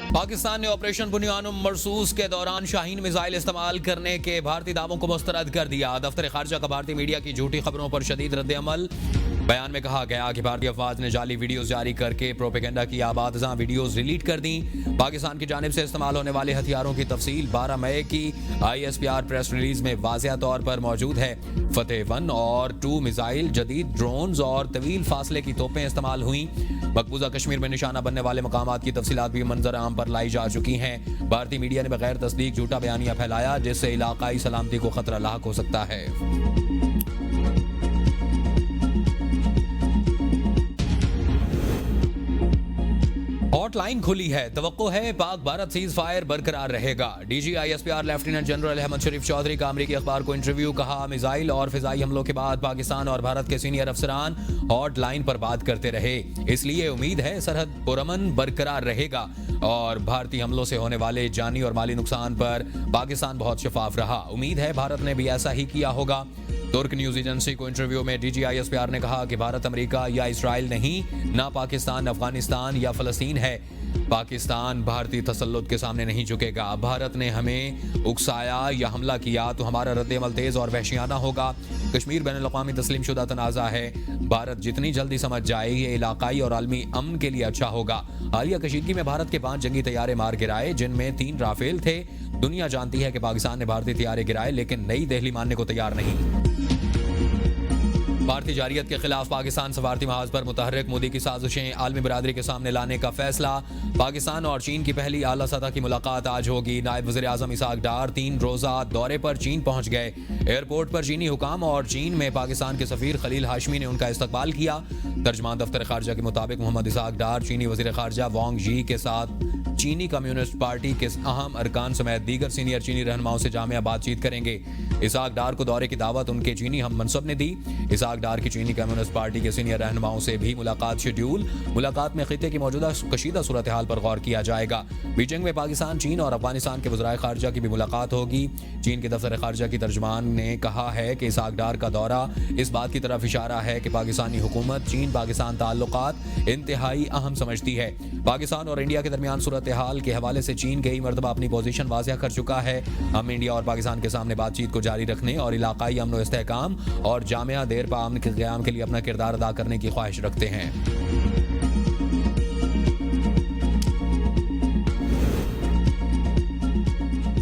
पाकिस्तान ने ऑपरेशन बुनियानुम मरसूस के दौरान शाहीन मिसाइल इस्तेमाल करने के भारतीय दावों को मुस्तरद कर दिया। दफ्तर खारजा का भारतीय मीडिया की झूठी खबरों पर शदीद रद्द-ए-अमल। बयान में कहा गया कि भारतीय अफवाज ने जाली वीडियोस जारी करके प्रोपेगेंडा की आबादजां वीडियोस डिलीट कर दी। पाकिस्तान की जानिब से इस्तेमाल होने वाले हथियारों की तफसील 12 मई की ISPR प्रेस रिलीज में वाज़िया तौर पर मौजूद है। फतेह 1 और 2 मिसाइल, जदीद ड्रोन्स और तवील फासले की तोपें इस्तेमाल हुई। मकबूजा कश्मीर में निशाना बनने वाले मकामात की तफसीलात भी मंजर आम पर लाई जा चुकी हैं। भारतीय मीडिया ने बगैर तस्दीक झूठा बयानिया फैलाया जिससे इलाकाई सलामती को खतरा लाहक हो सकता है। हॉटलाइन खुली है, तवक्को है पाक भारत सीज फायर बरकरार रहेगा। DG ISPR lieutenant general Ahmed Sharif Chaudhry का अमेरिकी अखबार को इंटरव्यू। कहा, मिसाइल और फिजाई हमलों के बाद पाकिस्तान और भारत के सीनियर अफसरान हॉटलाइन पर बात करते रहे, इसलिए उम्मीद है सरहद पुरअमन बरकरार रहेगा और भारतीय हमलों से होने वाले जानी और माली नुकसान पर पाकिस्तान बहुत शफाफ रहा। उम्मीद है भारत ने भी ऐसा ही किया होगा। तुर्क न्यूज एजेंसी को इंटरव्यू में DG ISPR ने कहा कि भारत अमेरिका या इसराइल नहीं, ना पाकिस्तान, अफगानिस्तान या फलस्तीन है। पाकिस्तान भारतीय तसल्लुत के सामने नहीं झुकेगा। भारत ने हमें उकसाया या हमला किया तो हमारा रद्द-ए-अमल तेज और वहशियाना होगा। कश्मीर बैनुल-अक़वामी तस्लीम शुदा तनाज़ा है। भारत जितनी जल्दी समझ जाए ये इलाकाई और आलमी अमन के लिए अच्छा होगा। हालिया कशीदगी में भारत के 5 जंगी तैयारे मार गिराए, जिनमें 3 राफेल थे। दुनिया जानती है कि पाकिस्तान ने भारतीय तैयारे गिराए, लेकिन नई दिल्ली मानने को तैयार नहीं। भारतीय जारियत के खिलाफ पाकिस्तान सफारती महाज पर मुतहर्रिक, मोदी की साजिशें आलमी बरादरी के सामने लाने का फैसला। पाकिस्तान और चीन की पहली आला सतह की मुलाकात आज होगी। नायब वज़ीर आज़म इसहाक डार 3 रोज़ा दौरे पर चीन पहुंच गए। एयरपोर्ट पर चीनी हुकाम और चीन में पाकिस्तान के सफीर खलील हाशमी ने उनका इस्तकबाल किया। तर्जमान दफ्तर खारजा के मुताबिक मोहम्मद इसहाक डार चीनी वज़ीर खारजा वांग यी के साथ चीनी कम्युनिस्ट पार्टी के अहम अरकान समेत दीगर सीनियर चीनी रहनुमाओं से जामिया बातचीत करेंगे। इसहाक डार को दौरे की दावत उनके चीनी हम मनसब ने दी। इसहाक डार की चीनी कम्युनिस्ट पार्टी के सीनियर रहनुमाओं से भी मुलाकात शेड्यूल। मुलाकात में खिते की मौजूदा कशीदा सूरत हाल पर गौर किया जाएगा। बीजिंग में पाकिस्तान, चीन और अफगानिस्तान के वज़राए खारजा की भी मुलाकात होगी। चीन के दफ्तर खारजा की तर्जमान ने कहा है कि इसहाक डार का दौरा इस बात की तरफ इशारा है कि पाकिस्तानी हुकूमत चीन पाकिस्तान ताल्लुकात इंतहाई अहम समझती है। पाकिस्तान और इंडिया के दरमियान सूरत हाल के हवाले से चीन कई मरतबा अपनी पोजीशन वाज़िया कर चुका है। हम इंडिया और पाकिस्तान के सामने बातचीत को जारी रखने और इलाकाई अमन व इस्तेहकाम और जामिया देर पा अमन के क़याम के लिए अपना किरदार अदा करने की ख्वाहिश रखते हैं।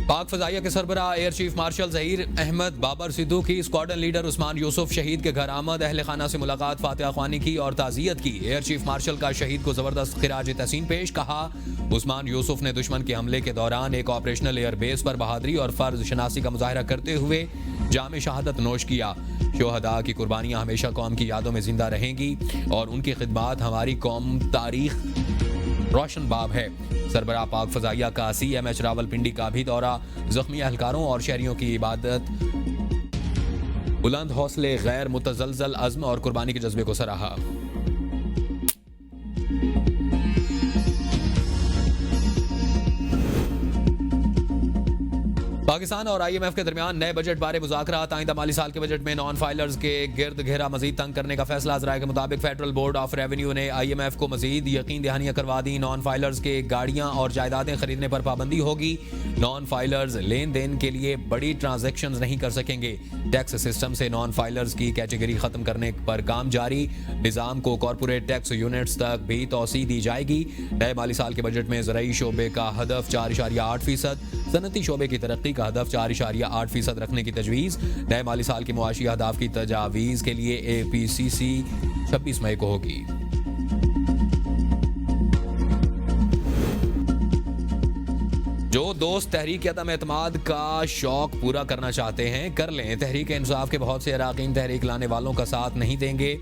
पाक फजाइया के सरबराह air chief marshal Zaheer Ahmed Babar Sidhu की स्क्वाड्रन लीडर उस्मान यूसुफ शहीद के घर आमद, अहले खाना से मुलाकात, फातिहा ख्वानी की और ताज़ियत की। एयर चीफ मार्शल का शहीद को जबरदस्त खिराज तहसीन पेश। कहा, उस्मान यूसुफ ने दुश्मन के हमले के दौरान एक ऑपरेशनल एयर बेस पर बहादुरी और फर्ज शनासी का मुजाहरा करते हुए जाम शहादत नोश किया। शोहदा की कुर्बानियां हमेशा कौम की यादों में जिंदा रहेंगी और उनकी खिदमत हमारी कौम तारीख रोशन बाब है। सरबराह पाक फजाइया का CMH रावलपिंडी का भी दौरा, जख्मी एहलकारों और शहरियों की इबादत, बुलंद हौसले, गैर मुतजलजल अज़्म और कुर्बानी के जज्बे को सराहा। पाकिस्तान और IMF के दरमियान नए बजट बारे मुज़ाकरात। आइंदा माली साल के बजट में नॉन फाइलर्स के गिर्द घेरा मजीद तंग करने का फैसला। ज़राए के मुताबिक फेडरल बोर्ड ऑफ रेवेन्यू ने IMF को मजीद यकीन दहानियां करवा दी। नॉन फाइलर्स के गाड़ियां और जायदादें खरीदने पर पाबंदी होगी। नॉन फाइलर्स लेन देन के लिए बड़ी ट्रांजेक्शन नहीं कर सकेंगे। टैक्स सिस्टम से नॉन फाइलर्स की कैटेगरी खत्म करने पर काम जारी। निज़ाम को कॉरपोरेट टैक्स यूनिट्स तक भी तोसी दी जाएगी। नए माली साल के बजट में ज़राई शोबे का हदफ 4.8%, सनती शोबे की तरक्की का हदफ 4.8% रखने की तजवीज़। नए माली साल के मुआशी अहदाफ की तजावीज़ के लिए APCC 26 मई को होगी। जो दोस्त तहरीक अदम एतमाद का शौक पूरा करना चाहते हैं कर लें। तहरीक इंसाफ के बहुत से अराकीन तहरीक लाने वालों का साथ नहीं देंगे।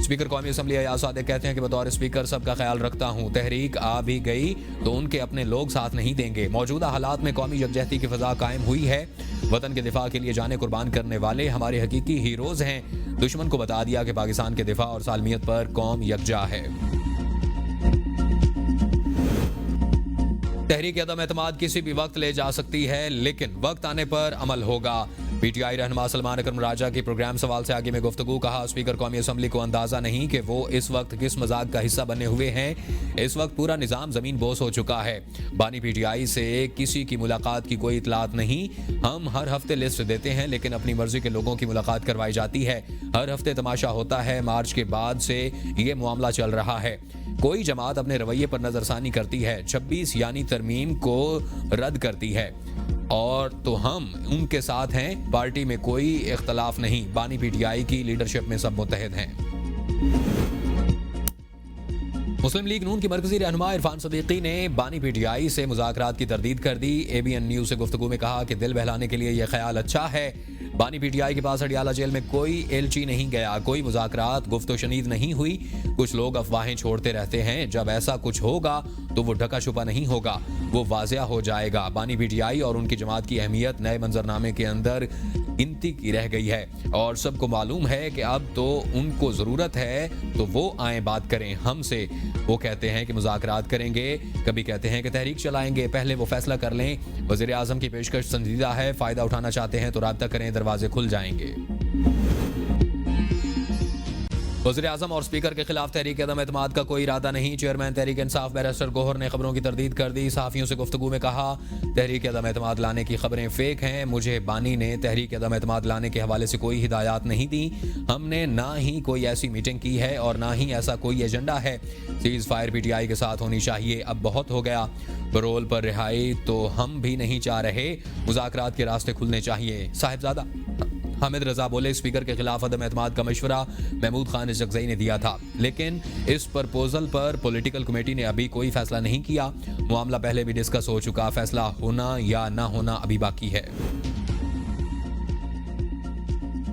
स्पीकर कौमी असम्बली अयाज सादिक कहते हैं कि बतौर स्पीकर सबका ख्याल रखता हूं। तहरीक आ भी गई तो उनके अपने लोग साथ नहीं देंगे। मौजूदा हालात में कौमी यकजहती की फ़ज़ा कायम हुई है। वतन के दिफा के लिए जाने कुर्बान करने वाले हमारे हकीकी हीरोज़ हैं। दुश्मन को बता दिया कि पाकिस्तान के दिफा और सालमियत पर कौम यकजा है। तहरीक अदम एतमाद किसी भी वक्त ले जा सकती है, लेकिन वक्त आने पर अमल होगा। पीटीआई रहनुमा सलमान अकरम राजा की प्रोग्राम सवाल से आगे में गुफ्तगू। कहा, स्पीकर कौमी असम्बली को अंदाजा नहीं कि वो इस वक्त किस मजाक का हिस्सा बने हुए हैं। इस वक्त पूरा निजाम जमीन बोस हो चुका है। बानी पीटीआई से किसी की मुलाकात की कोई इतलात नहीं। हम हर हफ्ते लिस्ट देते हैं, लेकिन अपनी मर्जी के लोगों की मुलाकात करवाई जाती है। हर हफ्ते तमाशा होता है। मार्च के बाद से ये मामला चल रहा है। कोई जमात अपने रवैये पर नजरसानी करती है, 26 यानी तरमीम को रद्द करती है, और तो हम उनके साथ हैं। पार्टी में कोई इख्तलाफ नहीं। बानी पीटीआई की लीडरशिप में सब मुत्तहिद हैं। मुस्लिम लीग नून की मरकजी रहनुमा इरफान सदीकी ने बानी पीटीआई से मुज़ाकरात की तरदीद कर दी। एबीएन न्यूज से गुफ्तगू में कहा कि दिल बहलाने के लिए यह ख्याल अच्छा है। बानी पीटीआई के पास अडियाला जेल में कोई एलची नहीं गया, कोई मुज़ाकरात गुफ्तो शनीद नहीं हुई। कुछ लोग अफवाहें छोड़ते रहते हैं। जब ऐसा कुछ होगा तो वो ढका छुपा नहीं होगा, वो वाज़िया हो जाएगा। बानी पीटीआई और उनकी जमात की अहमियत नए मंजरनामे के अंदर गिनती की रह गई है, और सबको मालूम है कि अब तो उनको ज़रूरत है तो वो आए बात करें हमसे। वो कहते हैं कि मुज़ाकरात करेंगे, कभी कहते हैं कि तहरीक चलाएंगे। पहले वो फैसला कर लें। वज़ीर आज़म की पेशकश संजीदा है। फ़ायदा उठाना चाहते हैं तो राब्ता करें, दरवाजे खुल जाएंगे। वज़ीर आज़म और स्पीकर के खिलाफ तहरीक अदम एतमाद का कोई इरादा नहीं। चेयरमैन तहरीक इंसाफ बैरिस्टर गोहर ने खबरों की तरदीद कर दी। सहाफ़ियों से गुफ्तगू में कहा, तहरीक अदम एतमाद लाने की खबरें फेक हैं। मुझे बानी ने तहरीक अदम एतमाद लाने के हवाले से कोई हिदायत नहीं दी। हमने ना ही कोई ऐसी मीटिंग की है और ना ही ऐसा कोई एजेंडा है। सीज़ फायर पीटीआई के साथ होनी चाहिए, अब बहुत हो गया। बरोल पर रिहाई तो हम भी नहीं चाह रहे। मुज़ाकरात के रास्ते खुलने चाहिए। साहिबजादा हामिद रजा बोले, स्पीकर के खिलाफ अदम एतमाद का मशवरा महमूद खान जगज़ई ने दिया था, लेकिन इस प्रपोजल पर पॉलिटिकल कमेटी ने अभी कोई फैसला नहीं किया। मामला पहले भी डिस्कस हो चुका। फैसला होना या ना होना अभी बाकी है।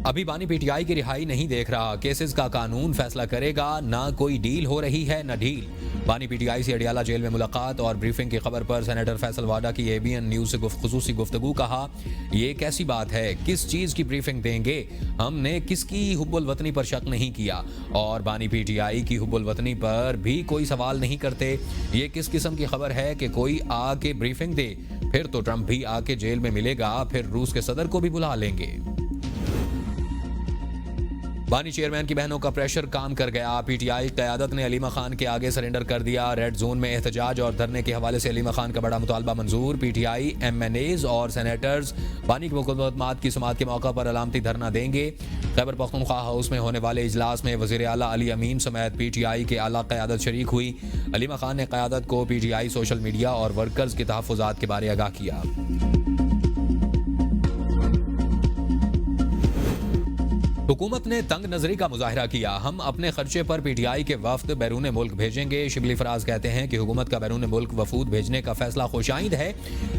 अभी बानी पीटीआई की रिहाई नहीं देख रहा। केसेस का कानून फैसला करेगा। ना कोई डील हो रही है ना ढील। बानी पीटीआई से अडियाला जेल में मुलाकात और ब्रीफिंग की खबर पर सेनेटर फैसल वाडा की एबीएन न्यूज से खुसूसी गुफ्तगू। कहा, ये कैसी बात है, किस चीज की ब्रीफिंग देंगे? हमने किसकी हुब्बुल वतनी पर शक नहीं किया और बानी पीटीआई की हुब्बुल वतनी पर भी कोई सवाल नहीं करते। ये किस किस्म की खबर है कि कोई आके ब्रीफिंग दे? फिर तो ट्रंप भी आके जेल में मिलेगा, फिर रूस के सदर को भी बुला लेंगे। बानी चेयरमैन की बहनों का प्रेशर काम कर गया। पीटीआई क़यादत ने अलीमा खान के आगे सरेंडर कर दिया। रेड जोन में एहतजाज और धरने के हवाले से अलीमा खान का बड़ा मुतालबा मंजूर। पीटीआई एमएनएज और सेनेटर्स बानी की मुकदमात की समाअत के मौका पर अलामती धरना देंगे। खैबर पख्तूनख्वा हाउस में होने वाले इजलास में वज़ीर आला अली अमीन समेत पीटीआई के आला क़यादत शरीक हुई। अलीमा खान ने क़यादत को पीटीआई सोशल मीडिया और वर्कर्स के तहफ़्फ़ुज़ात के बारे आगाह किया। हुकूमत ने तंग नजरी का मुजाहिरा किया। हम अपने खर्चे पर पीटीआई के वफ्द बैरून मुल्क भेजेंगे। शिबली फराज कहते हैं कि हुकूमत का बैरून मुल्क वफूद भेजने का फैसला खुशाइंद है,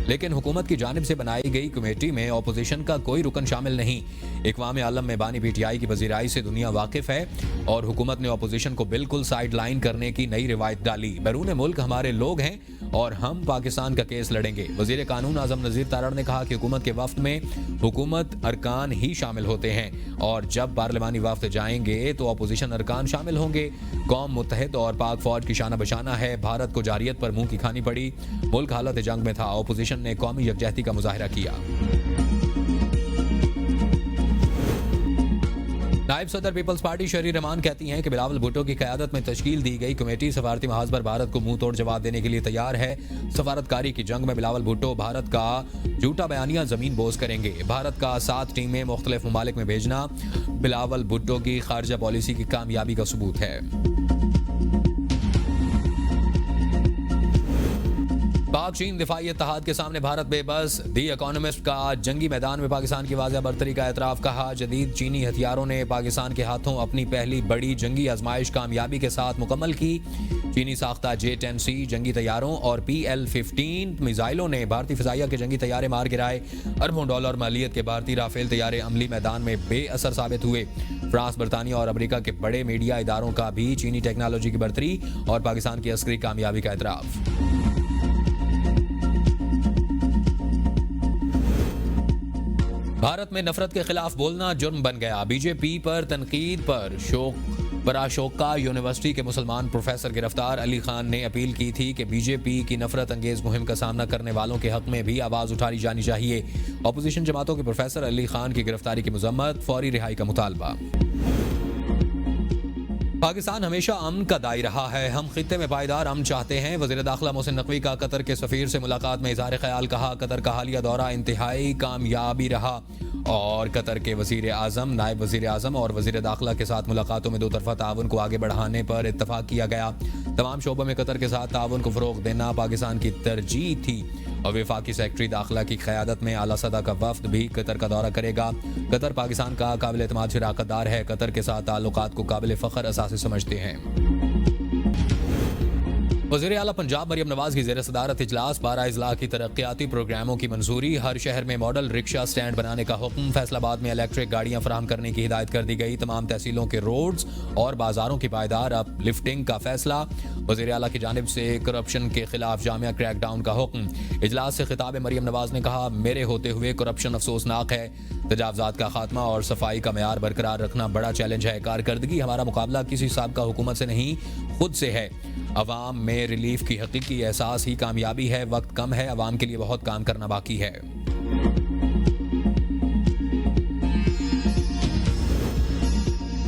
लेकिन हुकूमत की जानिब से बनाई गई कमेटी में अपोजिशन का कोई रुकन शामिल नहीं। इक़वाम आलम में बानी पीटीआई की वज़ीराई से दुनिया वाकिफ है और हुकूमत ने अपोजिशन को बिल्कुल साइड लाइन करने की नई रिवायत डाली। बैरून मुल्क हमारे लोग हैं और हम पाकिस्तान का केस लड़ेंगे। वज़ीर कानून आज़म नज़ीर तारड़ ने कहा कि हुकूमत के वफ्द में हुकूमत अरकान ही शामिल होते हैं और जब पार्लिमानी वफ्द जाएंगे तो अपोजिशन अरकान शामिल होंगे। कौम मुत्तहिद और पाक फौज की शाना बशाना है। भारत को जारियत पर मुंह की खानी पड़ी। मुल्क हालत जंग में था। अपोजिशन ने कौमी यकजहती का मुजाहिरा किया। नायब सदर पीपल्स पार्टी शहरी रहमान कहती हैं कि बिलावल भुट्टो की क़यादत में तश्कील दी गई कमेटी सफारती महाज पर भारत को मुंह तोड़ जवाब देने के लिए तैयार है। सफारतकारी की जंग में बिलावल भुट्टो भारत का झूठा बयानिया जमीन बोझ करेंगे। भारत का 7 टीमें मुख्तलिफ ममालिक में भेजना बिलावल भुट्टो की खारजा पॉलिसी की कामयाबी का सबूत है। पाक चीन दिफाई इत्तेहाद के सामने भारत बेबस। दी इकोनॉमिस्ट का जंगी मैदान में पाकिस्तान की वाज़ेह बरतरी का एतराफ़। कहा, जदीद चीनी हथियारों ने पाकिस्तान के हाथों अपनी पहली बड़ी जंगी आजमाइश कामयाबी के साथ मुकम्मल की। चीनी साख्ता J-10C जंगी तैयारों और PL-15 मिसाइलों ने भारतीय फ़िज़ाइया के जंगी तैयारे मार गिराए। अरबों डॉलर मालियत के भारतीय राफेल तैयारे अमली मैदान में बेअसर साबित हुए। फ्रांस, बरतानिया और अमेरिका के बड़े मीडिया इदारों का भी चीनी टेक्नोलॉजी की बरतरी और पाकिस्तान की अस्करी कामयाबी का एतराफ़। भारत में नफरत के खिलाफ बोलना जुर्म बन गया। बीजेपी पर तनकीद पर शोक बराशोका यूनिवर्सिटी के मुसलमान प्रोफेसर गिरफ्तार। अली खान ने अपील की थी कि बीजेपी की नफरत अंगेज मुहिम का सामना करने वालों के हक में भी आवाज उठाई जानी चाहिए। अपोजिशन जमातों के प्रोफेसर अली खान की गिरफ्तारी की मजम्मत, फौरी रिहाई का मुतालबा। पाकिस्तान हमेशा अमन का दाई रहा है, हम खित्ते में पायदार अमन चाहते हैं। वज़ीर दाखिला मोहसिन नकवी का कतर के सफ़ीर से मुलाकात में इज़हार ख्याल। कहा कतर का हालिया दौरा इंतहाई कामयाबी रहा और कतर के वज़ीर आज़म, नायब वज़ीर आज़म और वज़ीर दाखिला के साथ मुलाकातों में दो तरफ़ा ताउन को आगे बढ़ाने पर इत्तफाक किया गया। तमाम शोबों में कतर के साथ ताउन को फ़रोग़ देना पाकिस्तान की तरजीह थी और वफाकी सेक्रेटरी दाखिला की क़यादत में आला सदा का वफ्द भी कतर का दौरा करेगा। कतर पाकिस्तान का काबिल एतमाद शराकतदार है। कतर के साथ ताल्लुकात को काबिल फ़ख्र असासी समझते हैं। वज़ीर आला पंजाब मरियम नवाज की ज़ेर सदारत इजलास। 12 अजला की तरक्याती प्रोग्रामों की मंजूरी। हर शहर में मॉडल रिक्शा स्टैंड बनाने का हुक्म। फैसलाबाद में इलेक्ट्रिक गाड़ियां फराहम करने की हिदायत कर दी गई। तमाम तहसीलों के रोड्स और बाजारों की पायदार अप लिफ्टिंग का फैसला। वज़ीर आला की जानिब से करप्शन के खिलाफ जामिया क्रैकडाउन का हुक्म। इजलास से खिताब मरियम नवाज ने कहा, मेरे होते हुए करप्शन अफसोसनाक है। तजावजात का खात्मा और सफाई का मयार बरकरार रखना बड़ा चैलेंज है। कारकर्दगी हमारा मुकाबला किसी साबिका हुकूमत से नहीं, खुद से है। अवाम में रिलीफ की हकीकी एहसास ही कामयाबी है। वक्त कम है, अवाम के लिए बहुत काम करना बाकी है।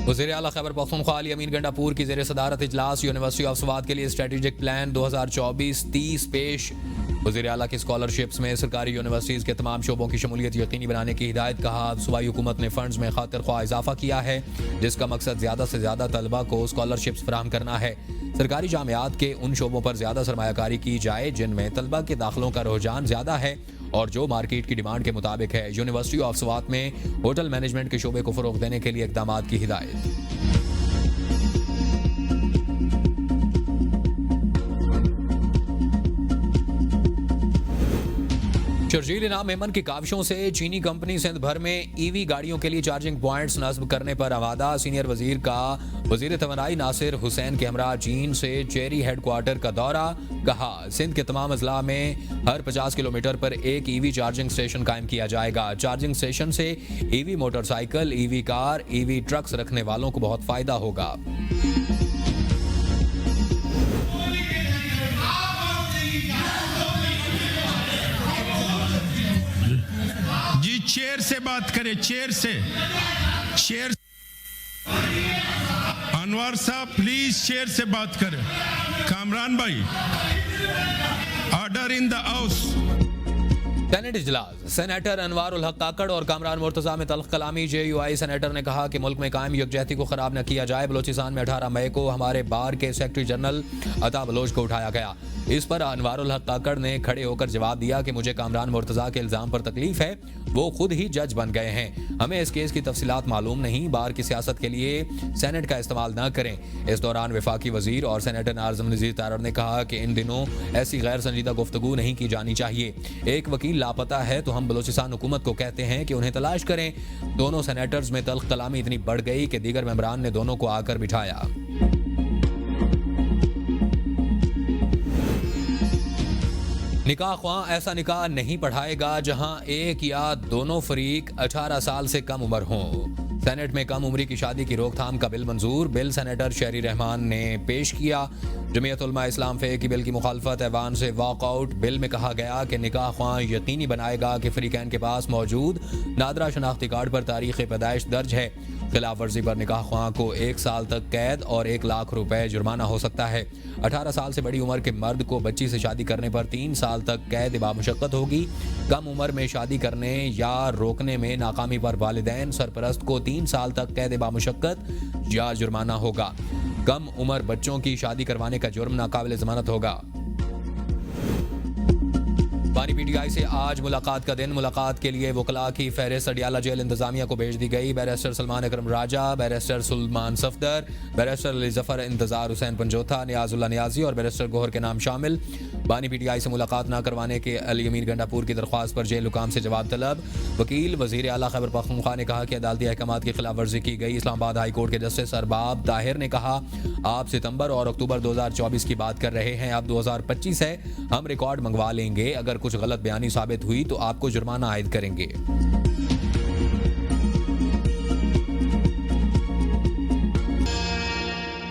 वज़ीर आला खैबर पख्तूनख्वा अली अमीन गंडापुर की ज़ेर सदारत इजलास। यूनिवर्सिटी ऑफ स्वात के लिए स्ट्रेटेजिक प्लान 2024-30 पेश। वज़ीर आला की स्कॉलरशिप्स में सरकारी यूनिवर्सिटीज़ के तमाम शोबों की शमूलियत यकीनी बनाने की हिदायत। कहा, सूबाई हुकूमत ने फंड्स में खातिर ख्वाह इजाफा किया है, जिसका मकसद ज़्यादा से ज़्यादा तलबा को स्कॉलरशिप्स फराहम करना है। सरकारी जामियात के उन शोबों पर ज़्यादा सरमायाकारी की जाए जिनमें तलबा के दाखिलों का रुझान ज़्यादा है और जो मार्केट की डिमांड के मुताबिक है। यूनिवर्सिटी ऑफ स्वात में होटल मैनेजमेंट के शोबे को फ़रोग़ देने के लिए इक़दाम की हिदायत। शर्जील इनाम मेमन की काविशों से चीनी कंपनी सिंध भर में ईवी गाड़ियों के लिए चार्जिंग पॉइंट्स नस्ब करने पर आवादा। सीनियर वजीर का वजीर तवानाई नासिर हुसैन के हमरा चीन से चेरी हेडक्वार्टर का दौरा। कहा, सिंध के तमाम अजला में हर 50 किलोमीटर पर एक ईवी चार्जिंग स्टेशन कायम किया जाएगा। चार्जिंग स्टेशन से EV motorcycle, EV car, EV trucks रखने वालों को बहुत फायदा होगा। चेयर से बात करें, चेयर से। अनवर साहब प्लीज चेयर से बात करें। कामरान भाई, order in the house. Senate इजलास। सेनेटर अनवारुल हक काकड़ और कामरान मुर्तजा में तल्ख कलामी। JUI सेनेटर ने कहा कि मुल्क में कायम यकजहती को खराब न किया जाए। बलोचिस्तान में 18 मई को हमारे बार के सेक्रेटरी जनरल अता बलोच को उठाया गया। इस पर अनवारुल हक काकड़ ने खड़े होकर जवाब दिया कि मुझे कामरान मुर्तजा के इल्जाम पर तकलीफ है, वो खुद ही जज बन गए हैं। हमें इस केस की तफसीलात मालूम नहीं। बार की सियासत के लिए सेनेट का इस्तेमाल न करें। इस दौरान वफाकी वजीर और सेनेटर नाज़िम नज़ीर तारड़ ने कहा कि इन दिनों ऐसी गैर संजीदा गुफ्तगू नहीं की जानी चाहिए। एक वकील लापता है तो हम बलोचिस्तान हुकूमत को कहते हैं कि उन्हें तलाश करें। दोनों सेनेटर्स में तल्ख कलामी इतनी बढ़ गई कि दीगर मेंबरान ने दोनों को आकर बिठाया। निकाह ख्वाह ऐसा निकाह नहीं पढ़ाएगा जहां एक या दोनों फरीक 18 साल से कम उम्र हों। सेनेट में कम उम्री की शादी की रोकथाम का बिल मंजूर। बिल सेनेटर शहरी रहमान ने पेश किया। जमीयत उलमा इस्लाम फे की बिल की मुखालफत ऐवान से वॉकआउट। बिल में कहा गया कि निकाह ख्वाह यकीनी बनाएगा कि फरीकैन के पास मौजूद नादरा शनाख्ती कार्ड पर तारीख पैदाइश दर्ज है। खिलाफ वर्जी पर निकाह ख्वाह को 1 साल तक कैद और 1 लाख रुपए जुर्माना हो सकता है। 18 साल से बड़ी उम्र के मर्द को बच्ची से शादी करने पर 3 साल तक कैद बामुशक्कत होगी। कम उम्र में शादी करने या रोकने में नाकामी पर वालिदैन सरपरस्त को 3 साल तक कैद बामुशक्कत या जुर्माना होगा। कम उम्र बच्चों की शादी करवाने का जुर्म नाकाबिल जमानत होगा। बानी PTI से आज मुलाकात का दिन। मुलाकात के लिए वकला की फहरिस्त अडियाला जेल इंतजामिया को भेज दी गई। बैरिस्टर सलमान अकरम राजा, बैरिस्टर सुलेमान सफदर, बैरिस्टर अली जफर, इंतजार हुसैन पंजोथा, नियाजुल्लाह नियाजी और बैरिस्टर गोहर के नाम शामिल। बानी PTI से मुलाकात न करवाने के अली अमीन गंडापुर की दरख्वास्त पर जेल हुकाम से जवाब तलब। वकील वजीर आला खैबर पख्तूनख्वा ने कहा कि अदालती अहकामात की खिलाफ वर्जी की गई। इस्लामाबाद हाई कोर्ट के जस्टिस अरबाब ताहिर ने कहा, आप सितंबर और अक्टूबर 2024 की बात कर रहे हैं, अब 2025 है। हम रिकॉर्ड मंगवा लेंगे। अगर कुछ गलत बयानी साबित हुई तो आपको जुर्माना आयद करेंगे।